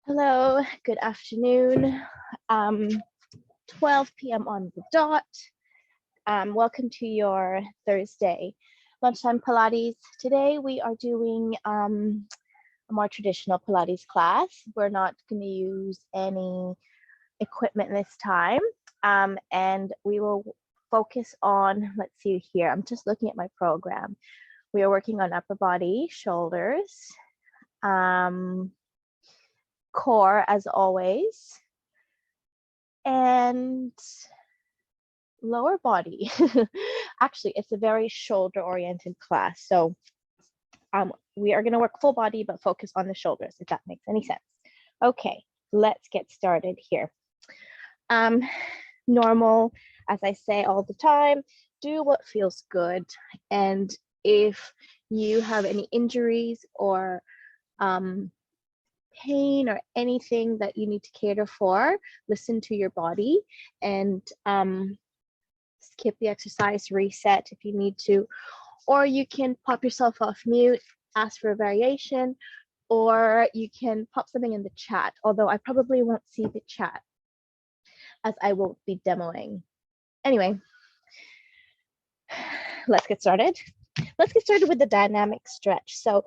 Hello, good afternoon. 12 p.m. on the dot. Welcome to your Thursday lunchtime Pilates. Today we are doing a more traditional Pilates class. We're not going to use any equipment this time, and we will focus on, let's see here, I'm just looking at my program. We are working on upper body, shoulders, core as always, and lower body. Actually, it's a very shoulder oriented class. So we are going to work full body, but focus on the shoulders, if that makes any sense. Okay, let's get started here. Normal, as I say all the time, do what feels good. And if you have any injuries or pain or anything that you need to cater for, listen to your body and skip the exercise, reset if you need to, or you can pop yourself off mute, ask for a variation, or you can pop something in the chat, although I probably won't see the chat as I will be demoing. Anyway, let's get started. Let's get started with the dynamic stretch. So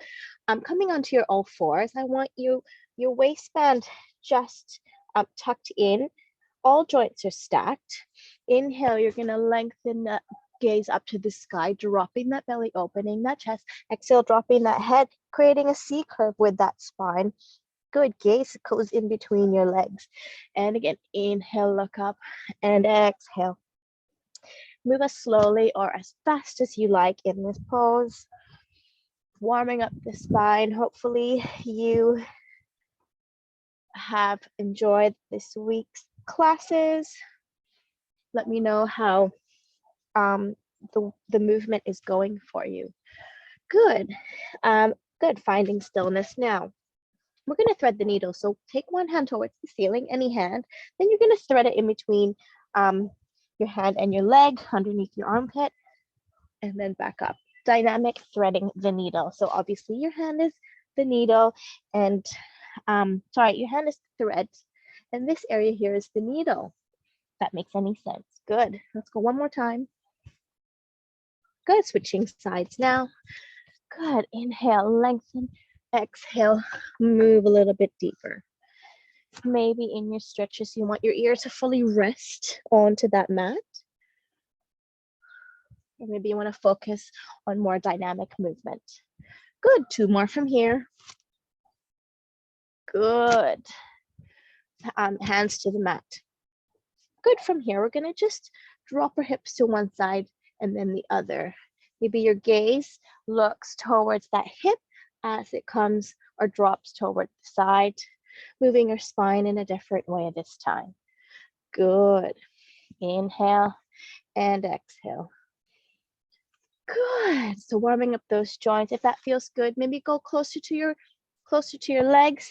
coming onto your all fours, I want your waistband just tucked in. All joints are stacked. Inhale, you're going to lengthen the gaze up to the sky, dropping that belly, opening that chest. Exhale, dropping that head, creating a C curve with that spine. Good, gaze goes in between your legs. And again, inhale, look up, and exhale. Move as slowly or as fast as you like in this pose. Warming up the spine. Hopefully you have enjoyed this week's classes. Let me know how the movement is going for you. Good. Good, finding stillness now. We're going to thread the needle. So take one hand towards the ceiling, any hand. Then you're going to thread it in between your hand and your leg, underneath your armpit, and then back up. Dynamic threading the needle. So obviously your hand is the needle, and your hand is the thread, and this area here is the needle. If that makes any sense. Good. Let's go one more time. Good. Switching sides now. Good. Inhale, lengthen. Exhale, move a little bit deeper. Maybe in your stretches, you want your ear to fully rest onto that mat. Or maybe you want to focus on more dynamic movement. Good. Two more from here. Good. Hands to the mat. Good. From here, we're going to just drop our hips to one side and then the other. Maybe your gaze looks towards that hip as it comes or drops toward the side, moving your spine in a different way this time. Good. Inhale and exhale. Good. So warming up those joints. If that feels good, maybe go closer to your legs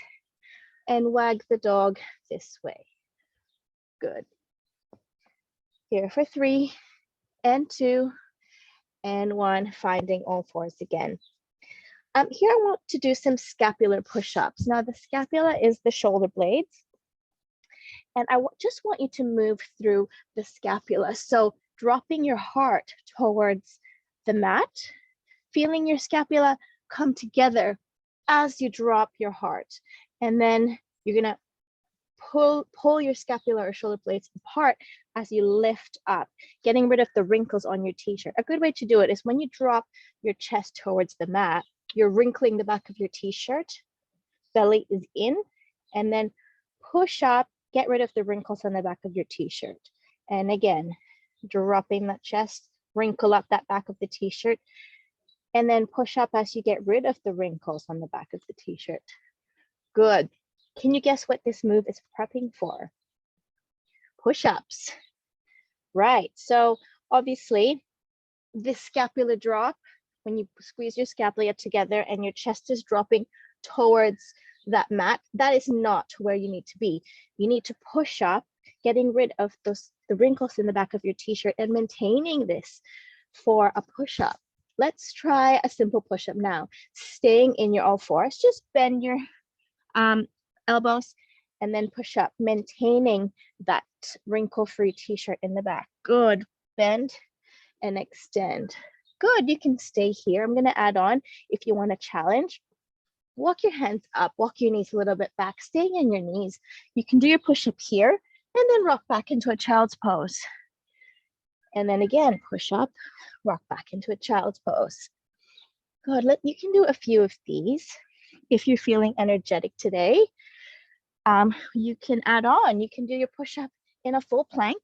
and wag the dog this way. Good. Here for 3 and 2 and 1, finding all fours again. Here I want to do some scapular push-ups. Now the scapula is the shoulder blades, and I just want you to move through the scapula. So dropping your heart towards the mat, feeling your scapula come together as you drop your heart, and then you're gonna pull your scapula or shoulder blades apart as you lift up, getting rid of the wrinkles on your t-shirt. A good way to do it is when you drop your chest towards the mat, you're wrinkling the back of your t-shirt, belly is in, and then push up, get rid of the wrinkles on the back of your t-shirt. And again, dropping that chest, wrinkle up that back of the t-shirt, and then push up as you get rid of the wrinkles on the back of the t-shirt. Good. Can you guess what this move is prepping for? Push-ups. Right. So obviously, this scapular drop, when you squeeze your scapula together and your chest is dropping towards that mat, that is not where you need to be. You need to push up, getting rid of the wrinkles in the back of your t-shirt and maintaining this for a push-up. Let's try a simple push-up now. Staying in your all fours, just bend your elbows, and then push up, maintaining that wrinkle-free t-shirt in the back. Good. Bend and extend. Good. You can stay here. I'm going to add on, if you want to challenge, walk your hands up, walk your knees a little bit back, staying on your knees. You can do your push-up here and then rock back into a child's pose. And then again, push up, rock back into a child's pose. Good. You can do a few of these. If you're feeling energetic today, you can add on. You can do your push-up in a full plank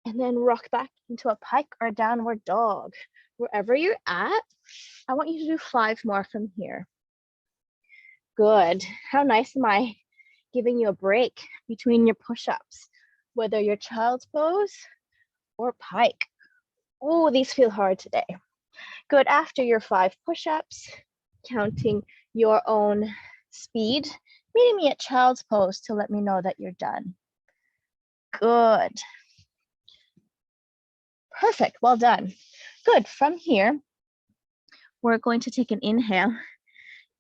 and then rock back into a pike or a downward dog. Wherever you're at, I want you to do 5 more from here. Good. How nice am I giving you a break between your push-ups, whether you're child's pose or pike. Oh, these feel hard today. Good. After your 5 push-ups, counting your own speed, meeting me at child's pose to let me know that you're done. Good. Perfect. Well done. Good. From here, we're going to take an inhale.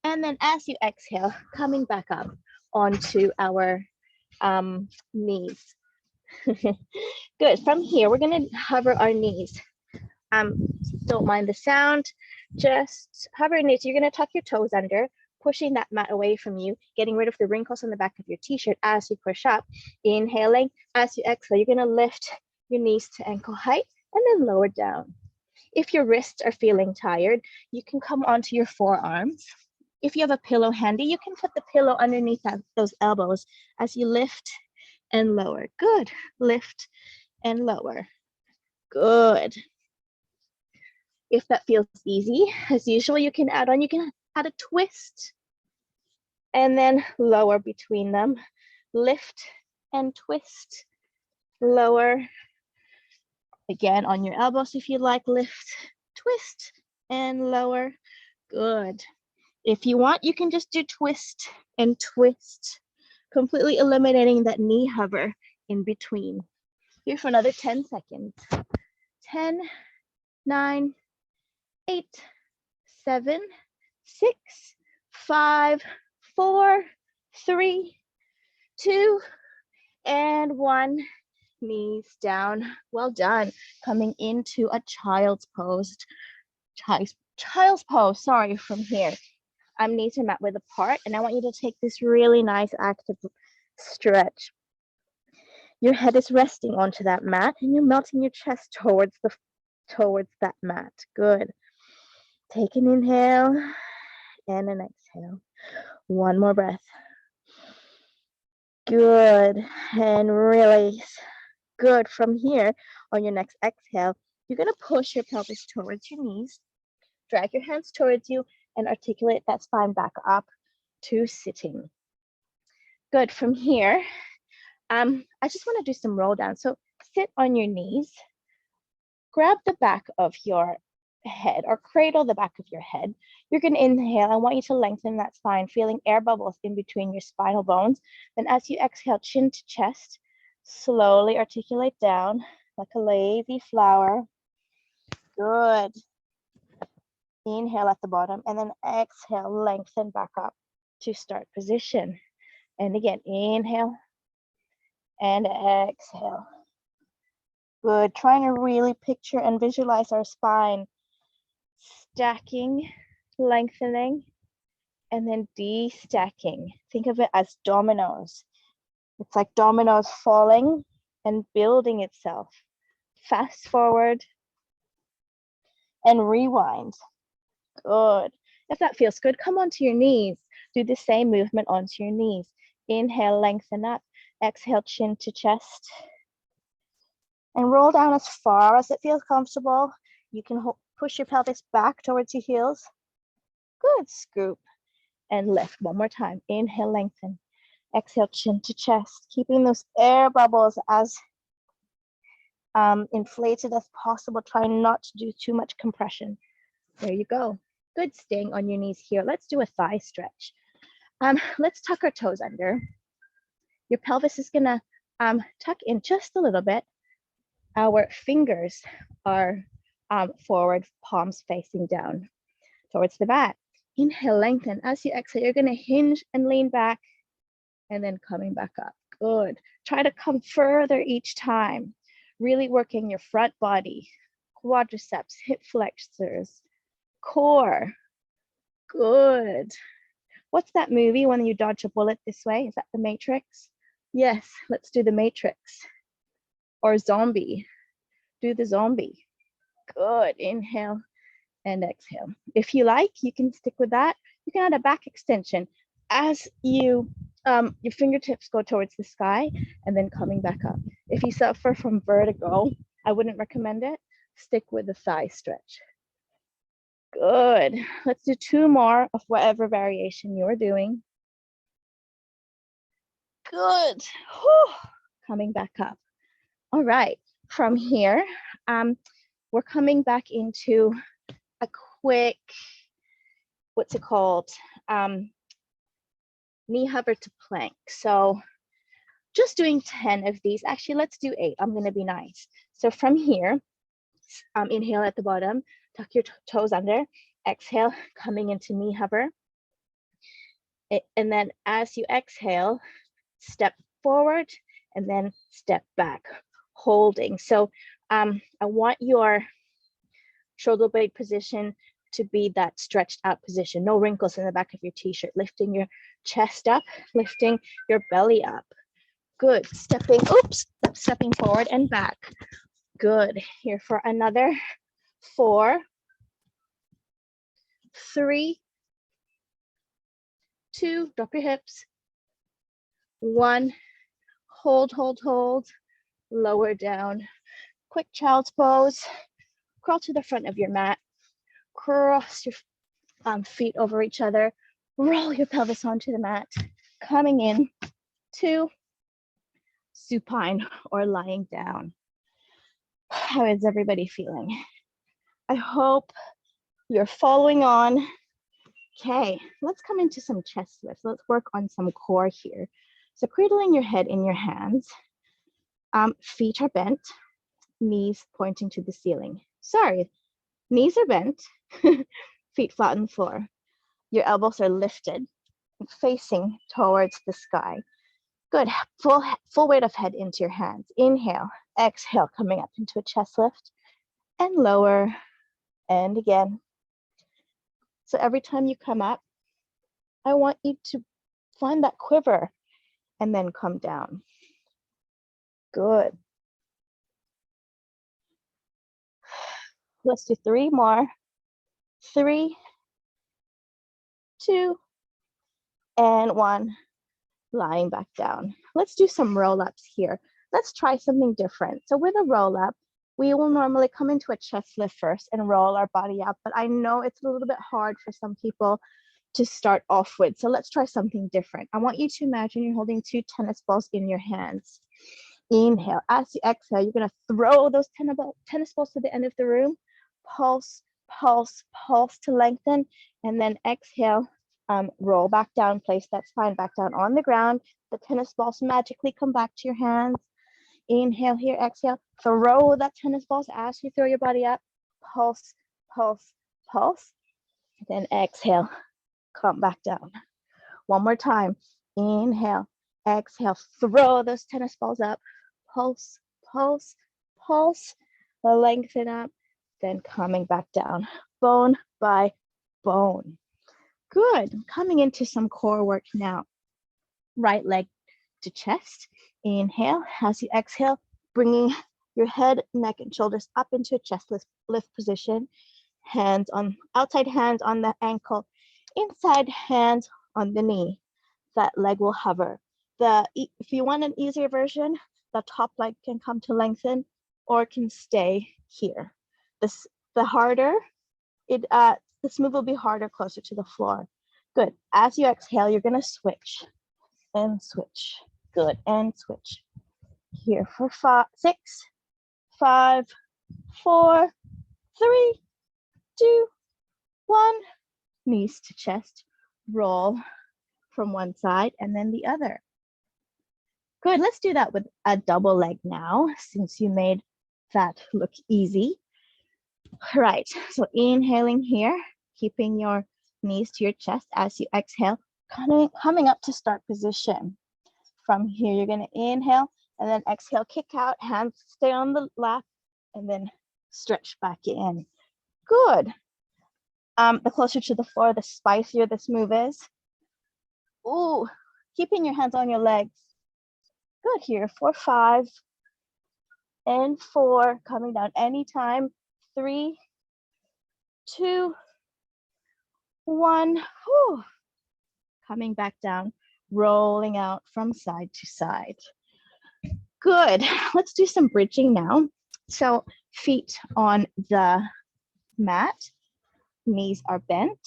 And then as you exhale, coming back up onto our knees. Good. From here, we're going to hover our knees. Don't mind the sound. Just hover your knees. You're going to tuck your toes under, pushing that mat away from you, getting rid of the wrinkles on the back of your t-shirt as you push up. Inhaling. As you exhale, you're going to lift your knees to ankle height and then lower down. If your wrists are feeling tired, you can come onto your forearms. If you have a pillow handy, you can put the pillow underneath those elbows as you lift and lower. Good. Lift and lower. Good. If that feels easy, as usual, you can add a twist and then lower between them. Lift and twist, lower. Again, on your elbows if you like, lift, twist, and lower. Good. If you want, you can just do twist and twist, completely eliminating that knee hover in between. Here for another 10 seconds. 10, 9, 8, 7, 6, 5, 4, 3, 2, and 1. Knees down. Well done. Coming into a child's pose. Child's pose, sorry, from here. Knees and mat width apart, and I want you to take this really nice active stretch. Your head is resting onto that mat, and you're melting your chest towards that mat. Good. Take an inhale and an exhale. One more breath. Good. And release. Good. From here, on your next exhale, you're going to push your pelvis towards your knees, drag your hands towards you, and articulate that spine back up to sitting. Good. From here, I just want to do some roll down. So sit on your knees, grab the back of your head or cradle the back of your head. You're going to inhale. I want you to lengthen that spine, feeling air bubbles in between your spinal bones. Then as you exhale, chin to chest, slowly articulate down like a lazy flower. Good. Inhale at the bottom and then exhale, lengthen back up to start position. And again, inhale and exhale. Good. Trying to really picture and visualize our spine stacking, lengthening, and then de-stacking. Think of it as dominoes. It's like dominoes falling and building itself. Fast forward and rewind. Good. If that feels good, come onto your knees. Do the same movement onto your knees. Inhale, lengthen up. Exhale, chin to chest. And roll down as far as it feels comfortable. You can push your pelvis back towards your heels. Good. Scoop and lift. One more time. Inhale, lengthen. Exhale, chin to chest. Keeping those air bubbles as inflated as possible. Try not to do too much compression. There you go. Good. Staying on your knees here. Let's do a thigh stretch. Let's tuck our toes under. Your pelvis is gonna tuck in just a little bit. Our fingers are forward, palms facing down towards the mat. Inhale, lengthen. As you exhale, you're gonna hinge and lean back. and then coming back up. Good. Try to come further each time. Really working your front body, quadriceps, hip flexors, core. Good. What's that movie when you dodge a bullet this way? Is that The Matrix? Yes, let's do The Matrix. Or zombie. Do the zombie. Good. Inhale and exhale. If you like, you can stick with that. You can add a back extension as you your fingertips go towards the sky and then coming back up. If you suffer from vertigo, I wouldn't recommend it. Stick with the thigh stretch. Good. Let's do 2 more of whatever variation you're doing. Good. Whew. Coming back up. All right. From here, we're coming back into a quick, what's it called? Knee hover to plank. So just doing 10 of these. Actually, let's do 8. I'm going to be nice. So from here, inhale at the bottom, tuck your toes under, exhale, coming into knee hover. And then as you exhale, step forward and then step back, holding. So I want your shoulder blade position to be that stretched out position. No wrinkles in the back of your t-shirt. Lifting your chest up, lifting your belly up. Good. Stepping forward and back. Good. Here for another 4, 3, 2, drop your hips. 1, hold, hold, hold, lower down. Quick child's pose. Crawl to the front of your mat. Cross your feet over each other. Roll your pelvis onto the mat. Coming in to supine or lying down. How is everybody feeling? I hope you're following on. Okay, let's come into some chest lifts. Let's work on some core here. So cradling your head in your hands. Feet are bent, knees pointing to the ceiling. Sorry, knees are bent, feet flat on the floor. Your elbows are lifted, facing towards the sky. Good, full weight of head into your hands. Inhale, exhale, coming up into a chest lift, and lower, and again. So every time you come up, I want you to find that quiver and then come down. Good. Let's do 3 more. 3, 2, and 1. Lying back down. Let's do some roll-ups here. Let's try something different. So with a roll-up, we will normally come into a chest lift first and roll our body up, but I know it's a little bit hard for some people to start off with. So let's try something different. I want you to imagine you're holding 2 tennis balls in your hands. Inhale. As you exhale, you're going to throw those tennis balls to the end of the room. Pulse, pulse, pulse to lengthen, and then exhale. Roll back down, place that spine back down on the ground. The tennis balls magically come back to your hands. Inhale here, exhale. Throw that tennis balls as you throw your body up. Pulse, pulse, pulse. Then exhale, come back down. One more time. Inhale, exhale. Throw those tennis balls up. Pulse, pulse, pulse. Lengthen up. Then coming back down. Bone by bone. Good. Coming into some core work now. Right leg to chest. Inhale. As you exhale, bringing your head, neck, and shoulders up into a chest lift position. Hands on, outside hands on the ankle, inside hands on the knee. That leg will hover. If you want an easier version, the top leg can come to lengthen or can stay here. This move will be harder closer to the floor. Good. As you exhale, you're going to switch and switch. Good. And switch. Here for 6, 5, 4, 3, 2, 1. Knees to chest. Roll from one side and then the other. Good. Let's do that with a double leg now, since you made that look easy. All right. So inhaling here, keeping your knees to your chest as you exhale, coming up to start position. From here, you're gonna inhale and then exhale, kick out, hands stay on the lap, and then stretch back in. Good. The closer to the floor, the spicier this move is. Ooh, keeping your hands on your legs. Good here, 4, 5, and 4, coming down anytime. 3, 2, 1, whew. Coming back down, rolling out from side to side. Good, let's do some bridging now. So feet on the mat, knees are bent.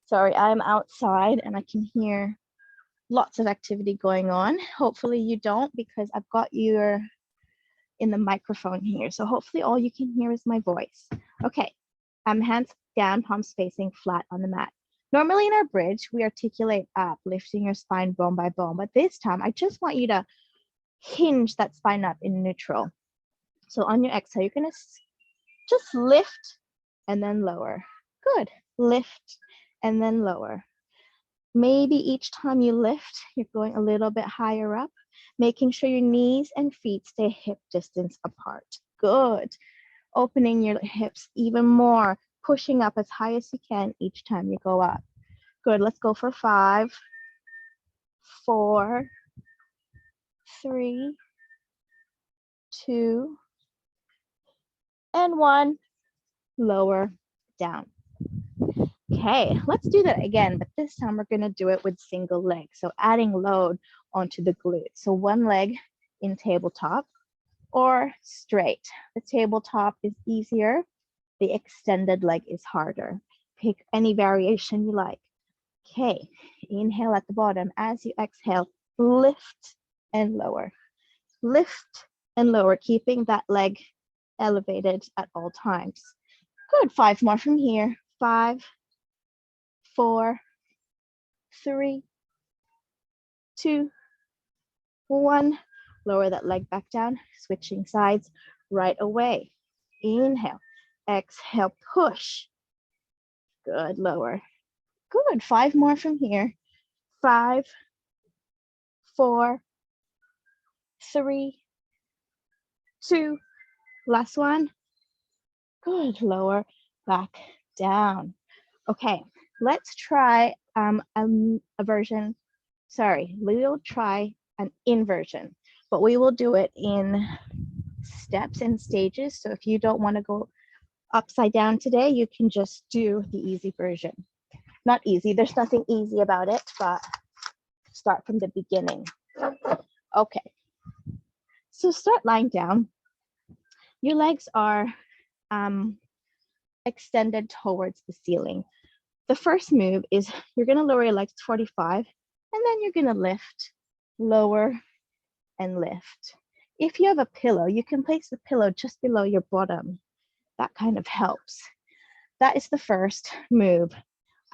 Sorry, I'm outside and I can hear lots of activity going on. Hopefully you don't, because I've got you in the microphone here. So hopefully all you can hear is my voice. Okay, hands down, palms facing flat on the mat. Normally in our bridge, we articulate up, lifting your spine bone by bone. But this time, I just want you to hinge that spine up in neutral. So on your exhale, you're gonna just lift and then lower. Good, lift and then lower. Maybe each time you lift, you're going a little bit higher up, making sure your knees and feet stay hip distance apart. Good. Opening your hips even more, pushing up as high as you can each time you go up. Good, let's go for 5, 4, 3, 2, and 1. Lower down. Okay, let's do that again, but this time we're gonna do it with single leg. So adding load onto the glutes. So one leg in tabletop or straight. The tabletop is easier. The extended leg is harder. Pick any variation you like. Okay, inhale at the bottom. As you exhale, lift and lower. Lift and lower, keeping that leg elevated at all times. Good, 5 more from here. 5, 4, 3, 2, 1. Lower that leg back down, switching sides right away. Inhale, exhale, push. Good, lower. Good, 5 more from here. 5, 4, 3, 2, last one. Good, lower, back down. Okay, let's try a version. Sorry, we'll try an inversion, but we will do it in steps and stages. So if you don't want to go upside down today, you can just do the easy version. Not easy, there's nothing easy about it, but start from the beginning. Okay, so start lying down. Your legs are extended towards the ceiling. The first move is you're gonna lower your legs to 45, and then you're gonna lift, lower, and lift. If you have a pillow, you can place the pillow just below your bottom. That kind of helps. That is the first move.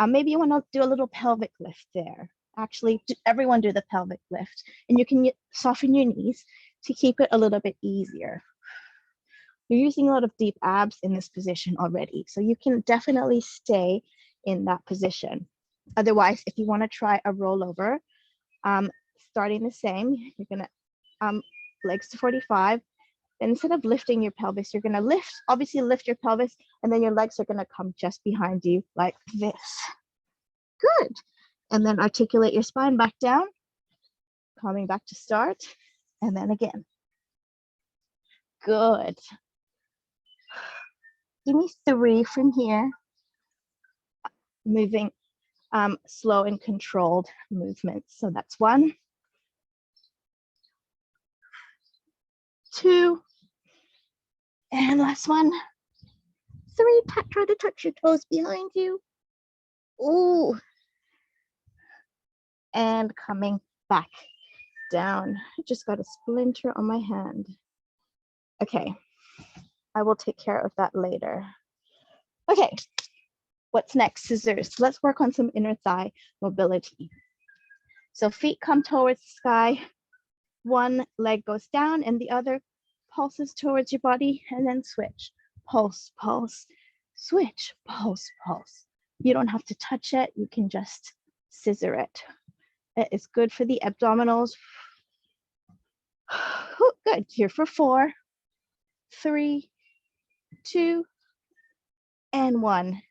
Maybe you wanna do a little pelvic lift there. Actually, everyone do the pelvic lift, and you can soften your knees to keep it a little bit easier. You're using a lot of deep abs in this position already, so you can definitely stay in that position. Otherwise, if you want to try a rollover, starting the same, you're gonna legs to 45. And instead of lifting your pelvis, you're gonna obviously lift your pelvis, and then your legs are gonna come just behind you like this. Good. And then articulate your spine back down, coming back to start, and then again. Good. Give me 3 from here. Moving slow and controlled movements. So that's 1, 2, and last one. 3. Try to touch your toes behind you. Ooh. And coming back down. I just got a splinter on my hand. Okay, I will take care of that later. Okay, what's next? Scissors. Let's work on some inner thigh mobility. So feet come towards the sky. One leg goes down and the other pulses towards your body, and then switch. Pulse, pulse, switch, pulse, pulse. You don't have to touch it. You can just scissor it. It is good for the abdominals, Good. Here for 4, 3, 2, and 1.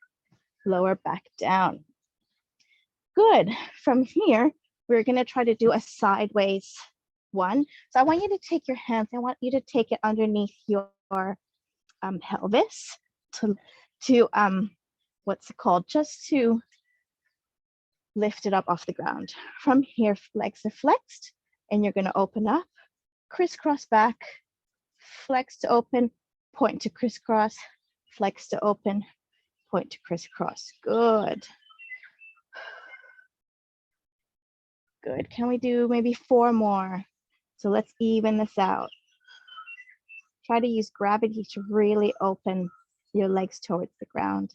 Lower back down. Good. From here, we're going to try to do a sideways one. So I want you to take your hands, I want you to take it underneath your pelvis to what's it called? Just to lift it up off the ground. From here, legs are flexed, and you're going to open up, crisscross back, flex to open, point to crisscross, flex to open, point to crisscross. Good. Good. Can we do maybe 4 more? So let's even this out. Try to use gravity to really open your legs towards the ground.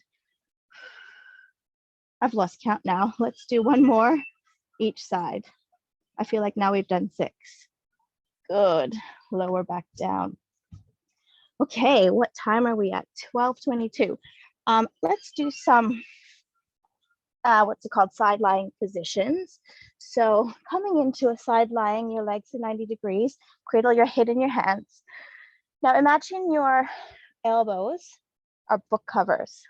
I've lost count now. Let's do 1 more each side. I feel like now we've done 6. Good. Lower back down. Okay, what time are we at? 12:22. Let's do some what's it called, side lying positions. So coming into a side lying, your legs are 90 degrees, cradle your head in your hands. Now imagine your elbows are book covers.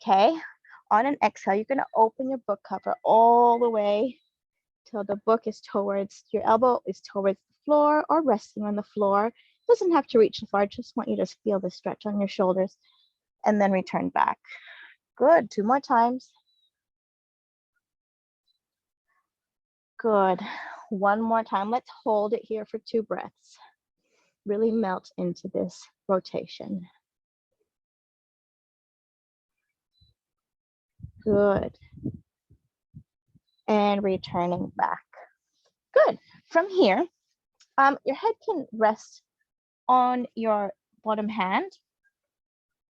Okay, on an exhale, you're going to open your book cover all the way till the book is towards, your elbow is towards the floor or resting on the floor. It doesn't have to reach far, just want you to feel the stretch on your shoulders and then return back. Good, 2 more times. Good, 1 more time. Let's hold it here for 2 breaths. Really melt into this rotation. Good. And returning back. Good. From here, your head can rest on your bottom hand,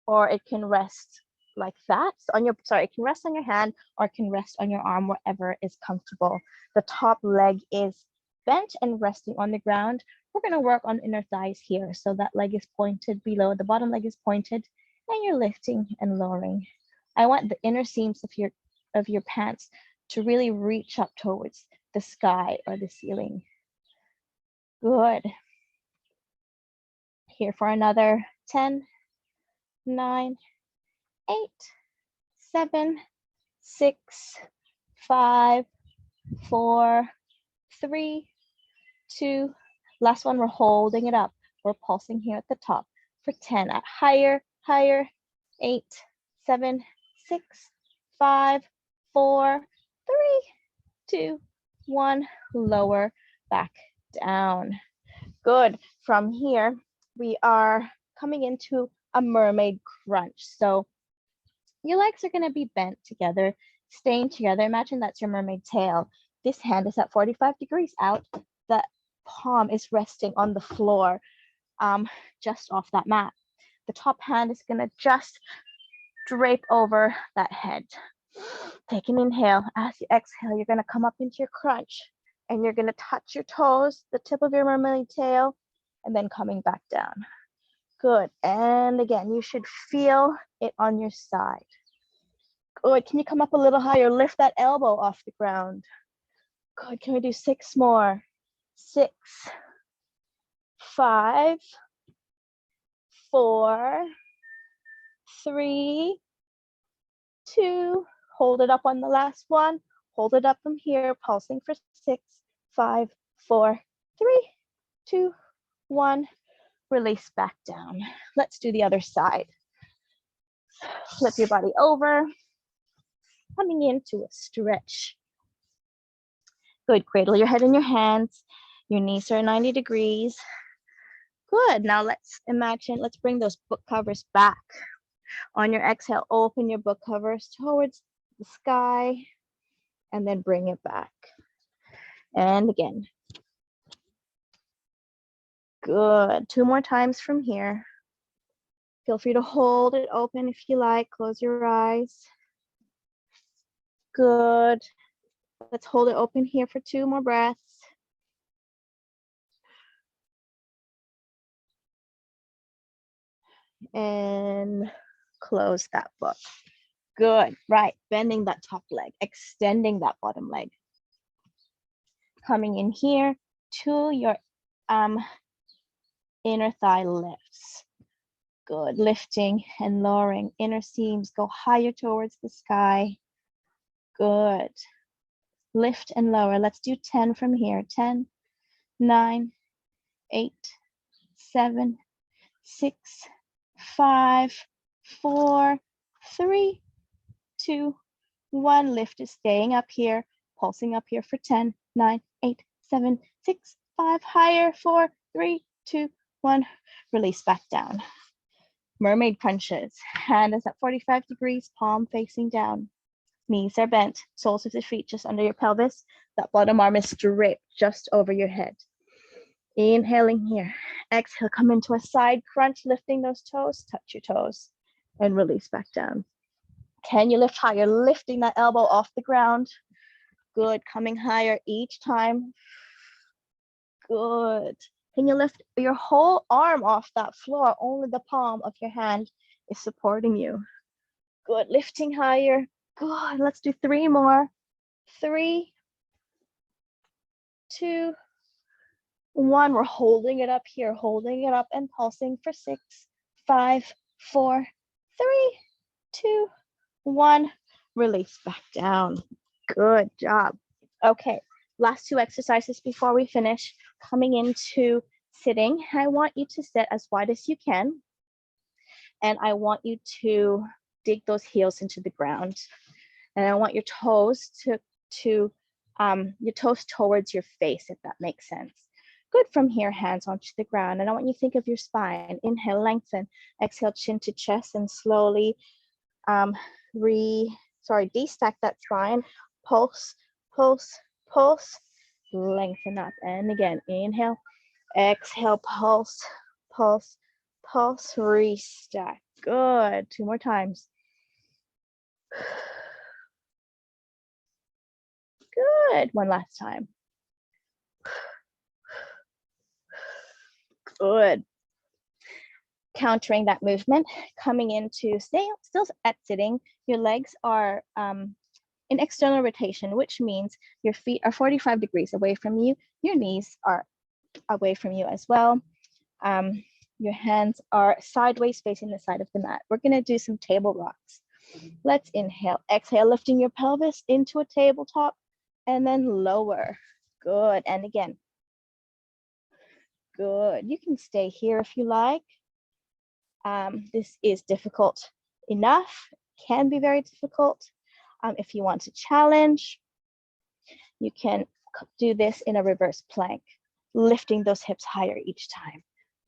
or it can rest like that. It can rest on your hand, or it can rest on your arm, wherever is comfortable. The top leg is bent and resting on the ground. We're going to work on inner thighs here. So that leg is pointed below, the bottom leg is pointed, and you're lifting and lowering. I want the inner seams of your pants to really reach up towards the sky or the ceiling. Good. Here for another 10, 9, 8, 7, 6, 5, 4, 3, 2. Last one, we're holding it up. We're pulsing here at the top for 10. At higher, 8, 7, 6, 5, 4, 3, 2, 1. Lower back down. Good. From here, we are coming into a mermaid crunch. So your legs are going to be bent together, staying together. Imagine that's your mermaid tail. This hand is at 45 degrees out. The palm is resting on the floor, just off that mat. The top hand is going to just drape over that head. Take an inhale. As you exhale, you're going to come up into your crunch, and you're going to touch your toes, the tip of your mermaid tail, and then coming back down. Good. And again, you should feel it on your side. Good. Can you come up a little higher? Lift that elbow off the ground. Good. Can we do 6 more? 6, 5, 4, 3, 2. Hold it up on the last one. Hold it up from here, pulsing for 6, 5, 4, 3, 2, 1. Release back down. Let's do the other side. Flip your body over, coming into a stretch. Good. Cradle your head in your hands. Your knees are 90 degrees. Good. Now let's bring those book covers back. On your exhale, open your book covers towards the sky, and then bring it back. And again. Good. 2 more times from here. Feel free to hold it open if you like. Close your eyes. Good. Let's hold it open here for 2 more breaths. And close that book. Good. Right. Bending that top leg, extending that bottom leg. Coming in here to your inner thigh lifts. Good, lifting and lowering. Inner seams go higher towards the sky. Good. Lift and lower. Let's do 10 from here. 10, 9, 8, 7, 6, 5, 4, 3, 2, 1. Lift is staying up here, pulsing up here for 10, 9, 8, 7, 6, 5. Higher. 4, 3, 2, 1. Release back down. Mermaid crunches. Hand is at 45 degrees, palm facing down. Knees are bent, soles of the feet just under your pelvis. That bottom arm is draped just over your head. Inhaling here. Exhale, come into a side crunch, lifting those toes, touch your toes, and release back down. Can you lift higher? Lifting that elbow off the ground. Good, coming higher each time. Good. Can you lift your whole arm off that floor? Only the palm of your hand is supporting you. Good, lifting higher. Good, let's do 3 more. 3, 2, 1. We're holding it up here, holding it up and pulsing for 6, 5, 4, 3, 2, 1. Release back down. Good job. Okay, last 2 exercises before we finish. Coming into sitting, I want you to sit as wide as you can. And I want you to dig those heels into the ground. And I want your toes your toes towards your face, if that makes sense. Good. From here, hands onto the ground. And I want you to think of your spine. Inhale, lengthen. Exhale, chin to chest, and slowly destack that spine. Pulse, pulse, pulse. Lengthen up. And again, inhale, exhale, pulse, pulse, pulse. Restack. Good. 2 more times. Good. 1 last time. Good. Countering that movement, coming into still at sitting. Your legs are in external rotation, which means your feet are 45 degrees away from you. Your knees are away from you as well. Your hands are sideways facing the side of the mat. We're going to do some table rocks. Let's inhale, exhale, lifting your pelvis into a tabletop and then lower. Good. And again. Good. You can stay here if you like. This is difficult enough. Can be very difficult. If you want to challenge, you can do this in a reverse plank, lifting those hips higher each time.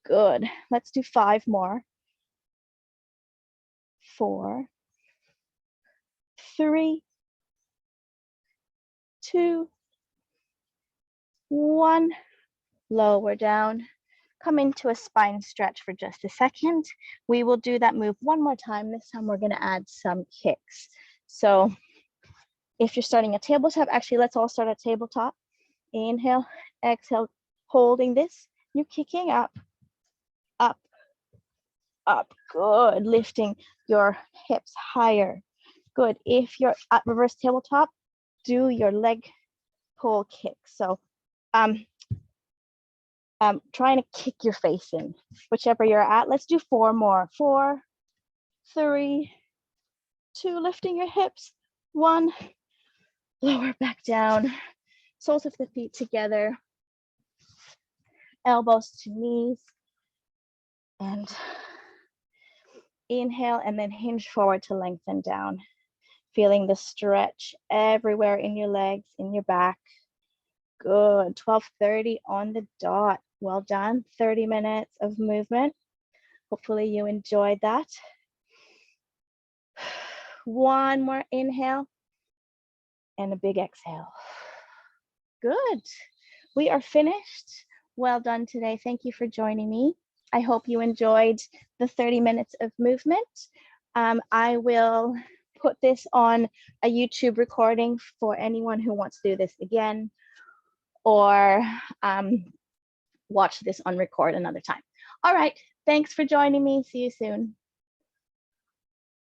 Good. Let's do 5 more. 4, 3, 2, 1. Lower down. Come into a spine stretch for just a second. We will do that move 1 more time. This time we're going to add some kicks. So if you're starting a tabletop, actually let's all start a tabletop. Inhale, exhale, holding this. You're kicking up, up, up. Good. Lifting your hips higher. Good. If you're at reverse tabletop, do your leg pull kick. So trying to kick your face in, whichever you're at. Let's do 4 more. 4, 3, 2, lifting your hips. 1, lower back down. Soles of the feet together. Elbows to knees. And inhale and then hinge forward to lengthen down. Feeling the stretch everywhere in your legs, in your back. Good. 12:30 on the dot. Well done. 30 minutes of movement. Hopefully you enjoyed that. 1 more inhale and a big exhale. Good. We are finished. Well done today. Thank you for joining me. I hope you enjoyed the 30 minutes of movement. I will put this on a YouTube recording for anyone who wants to do this again, or watch this on record another time. All right, thanks for joining me. See you soon.